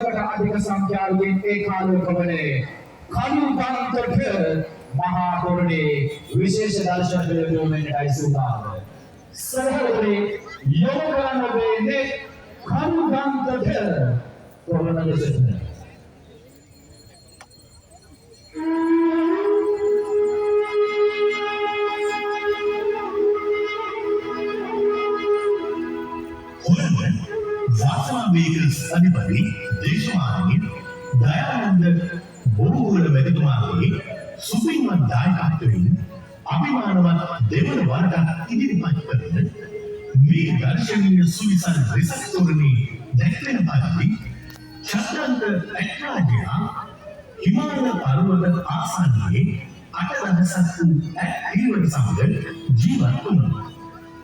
अधिक संख्याවේ ඒකාලෝකවලේ කණුකාන්තක මහා පොරණේ විශේෂ දර්ශන දෙවීමෙන්ටයි සූදානම්. සරලවලේ යොමු වෙන්නේ කණුකාන්තක පොරණ දෙසට. Vehicles अधिपति देशमानी दयानंद बहुगुण वेदिकमानी सुप्रीमन दायकत्वයෙන් අභිමානවත් දෙවන වරටත් ඉදිරිපත් කරන මේ දර්ශනීය සුවිසල් වෙසක් තොරණේ දැක්වෙන පරිදි චන්ද්‍රන්ත ඇටරාජයා හිමාලය පර්වත ආසන්නයේ 8,000ක් වූ ඇටීවට සමග ජීවත් වුණා.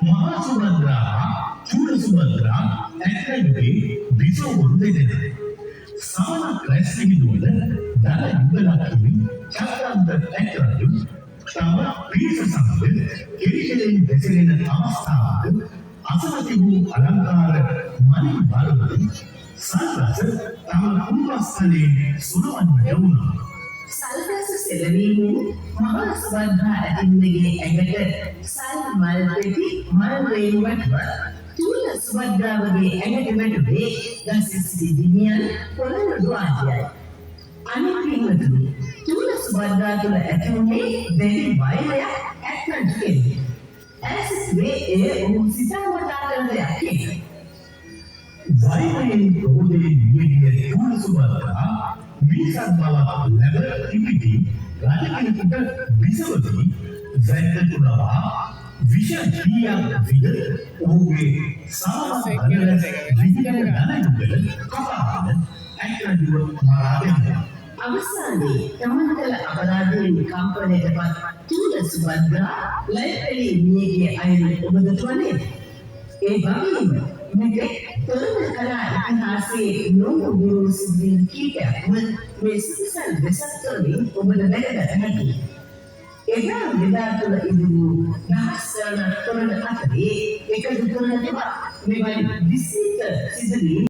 මහා සුමන්ත්‍රා චූල සුමන්ත්‍රා ඇටරාජගේ විසවුරු දෙදෙනා සමනක් රැස් විදුවල දල යුගලක්කි චන්ද්‍රන්ත ඇටරාජු තම පිරිස සමග කෙලිකෙලින් දෙසෙන අවස්ථාවක අසමති වූ අලංකාර මණි බලවල සල්රස තම කුඹස්තලේ සුරවන්නට වුණා. සල්රස සෙලවීමෙන් මහා සුවඳා ඇතින්දගේ ඇඟට සල් මල් පෙති මල් වේවටව තුල සුවඳාවගේ ඇඟට වැටුනේ දසිසි දිනියන් පොළොන්නු ආදියයි. අනිත් පින්වතුනි තුල සුවඳා තුළ ඇතිුනේ දෙවි වෛරයක් ඇත්තට කියන්නේ. ඇසිස්වේ ඒ ඔහු සිතාමතා කරන දෙයක් කියන්නේ. වෛරයෙන් ක්‍රෝධයෙන් නියගිය තුල සුවඳා මිසක් බවක් ලැබ තිබිති රජකෙනෙකුට විසවදී වැද්ද තුනවා විෂ කීයක් විද ඔහුගේ සාමසකල විදින නනයුගල කපාගෙන ඇක්ටඩුව මරා දැම්මා. අවසානයේ තමන් කළ අපරාධයෙන් කම්පනයටපත් තුල සුවඳා ලැබෙලි මියගේ අයුරු ඔබ දතුවනේ. ඒ වගේම මේක තොරණ කලා ඉතිහාසයේ නොමුදු සිද්ධීන් කීපයක්ම මේ සිසල් වෙසක්තොලින් ඔබට දැකගත හැකියි. එදා මෙදා තුළ ඉදිවූ දහස්වන තොරණ අතරේ එකදු තොරණකවත් මෙවැනි විසිත සිදුවීම්